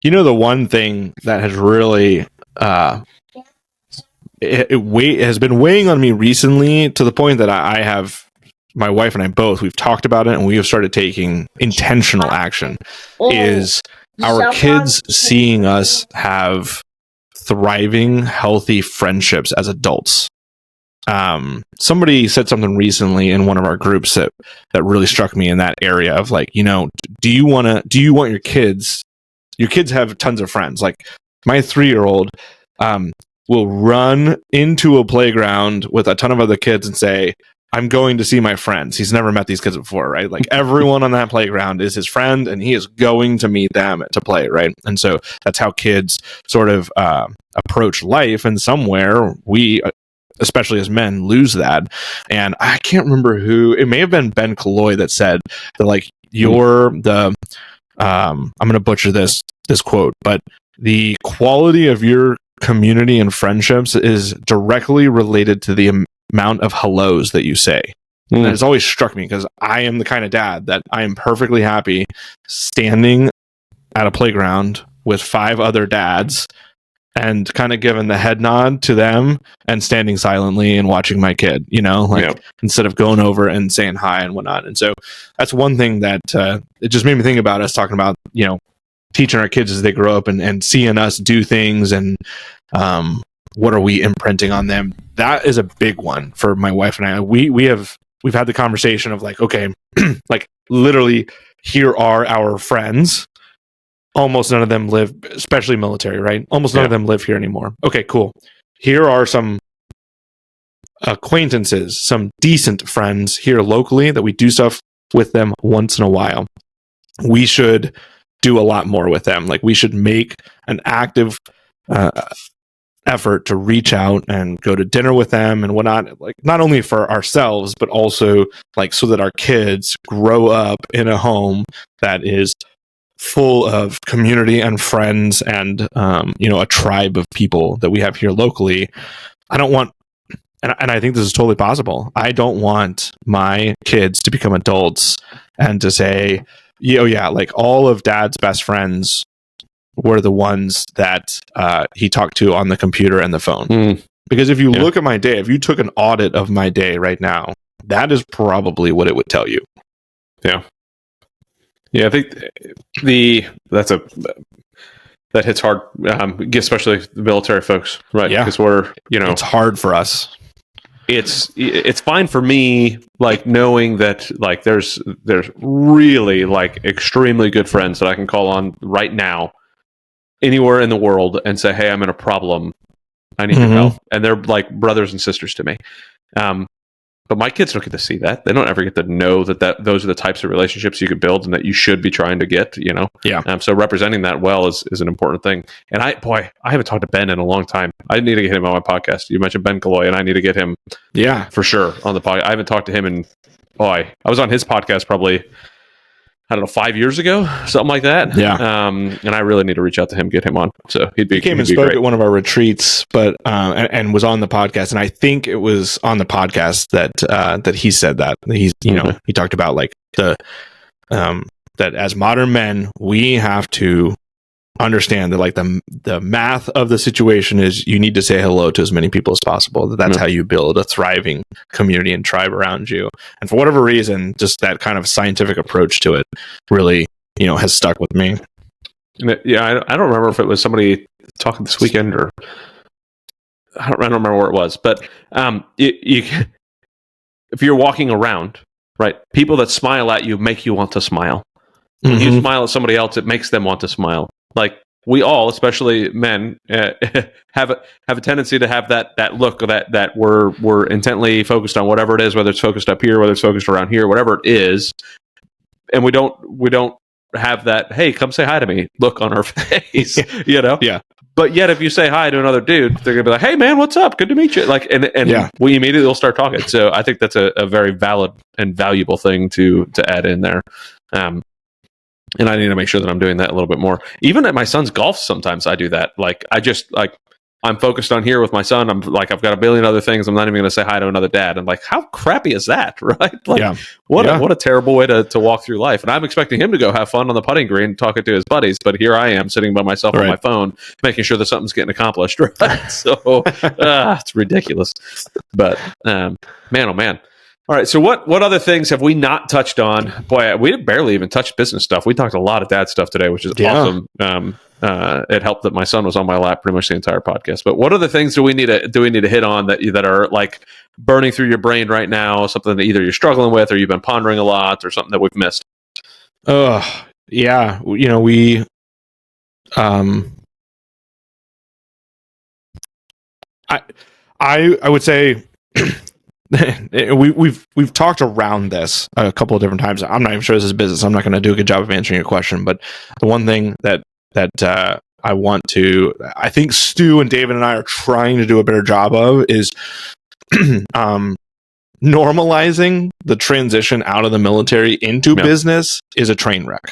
The one thing that has really it has been weighing on me recently, to the point that I have, my wife and I both, we've talked about it and we have started taking intentional action, is our kids seeing us have thriving, healthy friendships as adults. Somebody said something recently in one of our groups that really struck me in that area of like, do you want your kids have tons of friends. Like my 3-year-old will run into a playground with a ton of other kids and say, I'm going to see my friends. He's never met these kids before, right? Like everyone on that playground is his friend and he is going to meet them to play, right? And so that's how kids sort of approach life. And somewhere we, especially as men, lose that. And I can't remember who, it may have been Ben Killoy that said that, like, I'm going to butcher this quote, but the quality of your community and friendships is directly related to the amount of hellos that you say. And it's always struck me because I am the kind of dad that I am perfectly happy standing at a playground with 5 other dads and kind of giving the head nod to them and standing silently and watching my kid, instead of going over and saying hi and whatnot. And so that's one thing that it just made me think about us talking about, teaching our kids as they grow up and seeing us do things and what are we imprinting on them. That is a big one for my wife and I. We've had the conversation of like, okay, like literally here are our friends. Almost none of them live, especially military, right? Almost none of them live here anymore. Okay, cool. Here are some acquaintances, some decent friends here locally that we do stuff with them once in a while. We should do a lot more with them. Like we should make an active effort to reach out and go to dinner with them and whatnot, like not only for ourselves, but also like so that our kids grow up in a home that is full of community and friends and a tribe of people that we have here locally. I don't want, and I think this is totally possible, I don't want my kids to become adults and to say, like all of dad's best friends were the ones that he talked to on the computer and the phone. Because if you look at my day, if you took an audit of my day right now, that is probably what it would tell you. Yeah, I think that hits hard, especially the military folks, right? Yeah, because we're, it's hard for us. It's fine for me, like knowing that like there's really like extremely good friends that I can call on right now, anywhere in the world, and say, hey, I'm in a problem, I need your help, and they're like brothers and sisters to me. But my kids don't get to see that. They don't ever get to know that those are the types of relationships you could build and that you should be trying to get, Yeah. So representing that well is an important thing. And I haven't talked to Ben in a long time. I need to get him on my podcast. You mentioned Ben Killoy, and I need to get him, for sure, on the podcast. I haven't talked to him in, I was on his podcast probably, 5 years ago, something like that. Yeah. And I really need to reach out to him, get him on. So he came and spoke great at one of our retreats, but and was on the podcast. And I think it was on the podcast that he said that he's, he talked about like that as modern men, we have to understand that like the math of the situation is you need to say hello to as many people as possible. That's how you build a thriving community and tribe around you. And for whatever reason, just that kind of scientific approach to it really, has stuck with me. Yeah, I don't remember if it was somebody talking this weekend or I don't remember where it was, but if you're walking around, right, people that smile at you make you want to smile. When you smile at somebody else, it makes them want to smile. Like we all, especially men, have a tendency to have that look that we're intently focused on whatever it is, whether it's focused up here, whether it's focused around here, whatever it is, and we don't have that, hey, come say hi to me look on our face, Yeah. But yet, if you say hi to another dude, they're gonna be like, hey man, what's up? Good to meet you. Like, and we immediately will start talking. So I think that's a very valid and valuable thing to add in there. And I need to make sure that I'm doing that a little bit more. Even at my son's golf, sometimes I do that. Like, I just like I'm focused on here with my son. I'm like, I've got a billion other things. I'm not even going to say hi to another dad. I'm like, how crappy is that, right? Like, what a terrible way to walk through life. And I'm expecting him to go have fun on the putting green, talking to his buddies, but here I am sitting by myself on my phone, making sure that something's getting accomplished, right? So it's ridiculous. But man, oh man. All right. So what other things have we not touched on? Boy, we barely even touched business stuff. We talked a lot of dad stuff today, which is awesome. It helped that my son was on my lap pretty much the entire podcast. But what other things do we need to hit on that are like burning through your brain right now? Something that either you're struggling with or you've been pondering a lot, or something that we've missed? Yeah. You know, we I would say we've talked around this a couple of different times. I'm not even sure this is business. I'm not going to do a good job of answering your question, but the one thing that I want to, I think Stu and David and I are trying to do a better job of is normalizing the transition out of the military into business is a train wreck.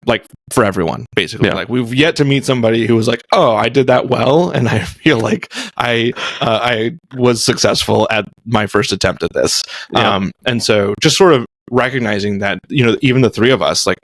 Like for everyone, basically. Like we've yet to meet somebody who was like, "Oh, I did that well, and I feel like I was successful at my first attempt at this." And so, just sort of recognizing that, you know, even the three of us, like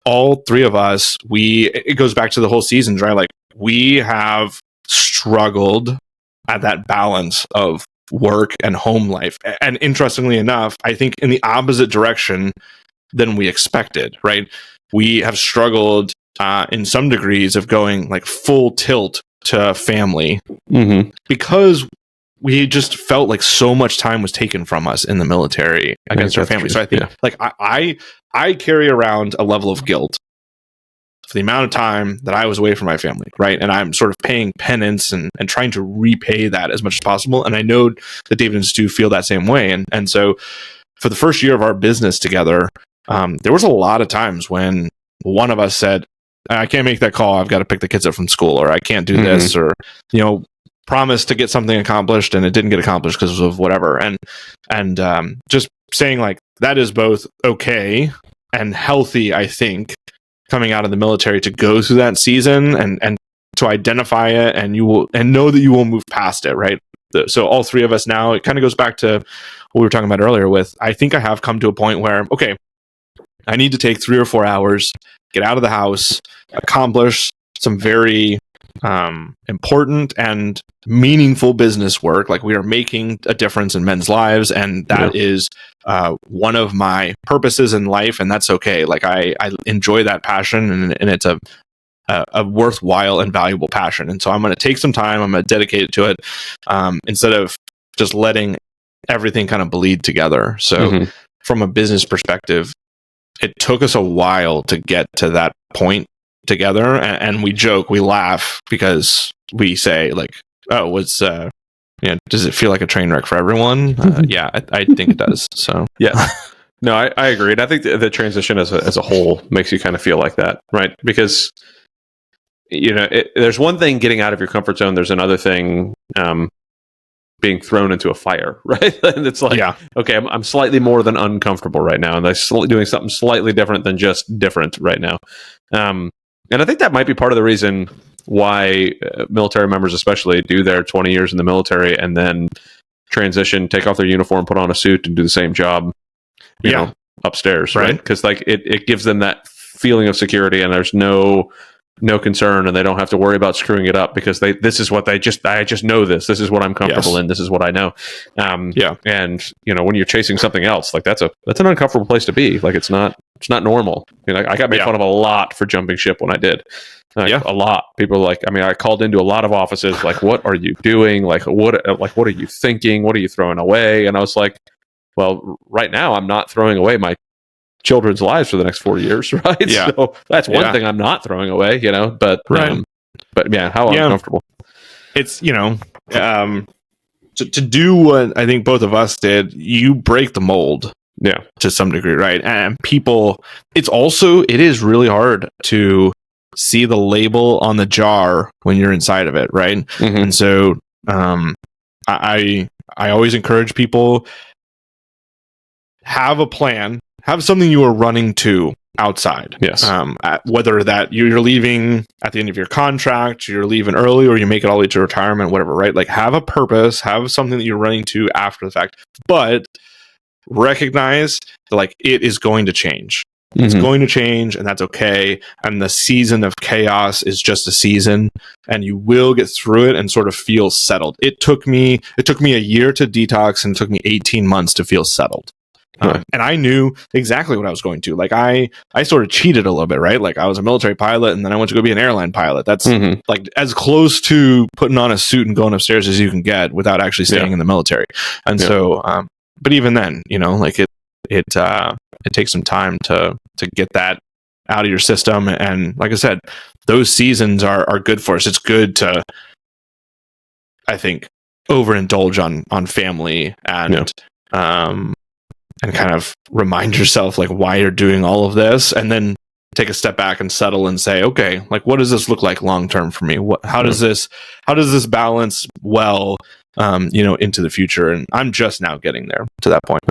all three of us, it goes back to the whole seasons, right? Like we have struggled at that balance of work and home life, and interestingly enough, I think in the opposite direction than we expected, right? We have struggled in some degrees of going like full tilt to family because we just felt like so much time was taken from us in the military against our family. So I think like I carry around a level of guilt for the amount of time that I was away from my family, right? And I'm sort of paying penance and trying to repay that as much as possible. And I know that David and Stu feel that same way. And so for the first year of our business together, there was a lot of times when one of us said, I can't make that call. I've got to pick the kids up from school, or I can't do this, or, you know, promise to get something accomplished and it didn't get accomplished because of whatever. And just saying like that is both okay and healthy, I think, coming out of the military to go through that season and to identify it, and know that you will move past it, right? So all three of us now, it kind of goes back to what we were talking about earlier with, I think I have come to a point where, okay, I need to take 3 or 4 hours, get out of the house, accomplish some very important and meaningful business work. Like we are making a difference in men's lives, and that is one of my purposes in life, and that's okay. Like I enjoy that passion, and it's a worthwhile and valuable passion. And so I'm going to take some time, I'm going to dedicate it to it, instead of just letting everything kind of bleed together. So from a business perspective, it took us a while to get to that point together, and we joke, we laugh because we say like, "Oh, does it feel like a train wreck for everyone?" Yeah, I think it does. So yeah, no, I agree, and I think the transition as a whole makes you kind of feel like that, right? Because you know, there's one thing getting out of your comfort zone. There's another thing being thrown into a fire, right? And it's like, okay, I'm slightly more than uncomfortable right now, and I'm doing something slightly different than just different right now. And I think that might be part of the reason why military members especially do their 20 years in the military and then transition, take off their uniform, put on a suit, and do the same job, you know, upstairs, right? Because like it gives them that feeling of security, and there's no concern, and they don't have to worry about screwing it up because this is what I just know this is what I'm comfortable in. This is what I know. And you know, when you're chasing something else, like that's an uncomfortable place to be. Like it's not normal. You know, I got made fun of a lot for jumping ship when I did. A lot. People are like, I mean, I called into a lot of offices like, what are you doing? Like what are you thinking? What are you throwing away? And I was like, well, right now I'm not throwing away my children's lives for the next 4 years, right? So that's one thing I'm not throwing away, you know, but yeah, how uncomfortable. It's, you know, to do what I think both of us did, you break the mold to some degree, right? And people, it is really hard to see the label on the jar when you're inside of it, right? And so I always encourage people, have a plan, have something you are running to outside. Yes. Whether that you're leaving at the end of your contract, you're leaving early, or you make it all the way to retirement, whatever, right? Like, have a purpose, have something that you're running to after the fact, but recognize that, like, it is going to change. It's going to change, and that's okay. And the season of chaos is just a season, and you will get through it and sort of feel settled. It took me a year to detox, and it took me 18 months to feel settled. And I knew exactly what I was going to. Like, I sort of cheated a little bit, right? Like, I was a military pilot, and then I went to go be an airline pilot. That's like as close to putting on a suit and going upstairs as you can get without actually staying in the military. And so, but even then, you know, like it takes some time to get that out of your system. And like I said, those seasons are good for us. It's good to, I think, overindulge on family and kind of remind yourself like why you're doing all of this, and then take a step back and settle and say, okay, like, what does this look like long term for me? How does this balance well, into the future? And I'm just now getting there to that point.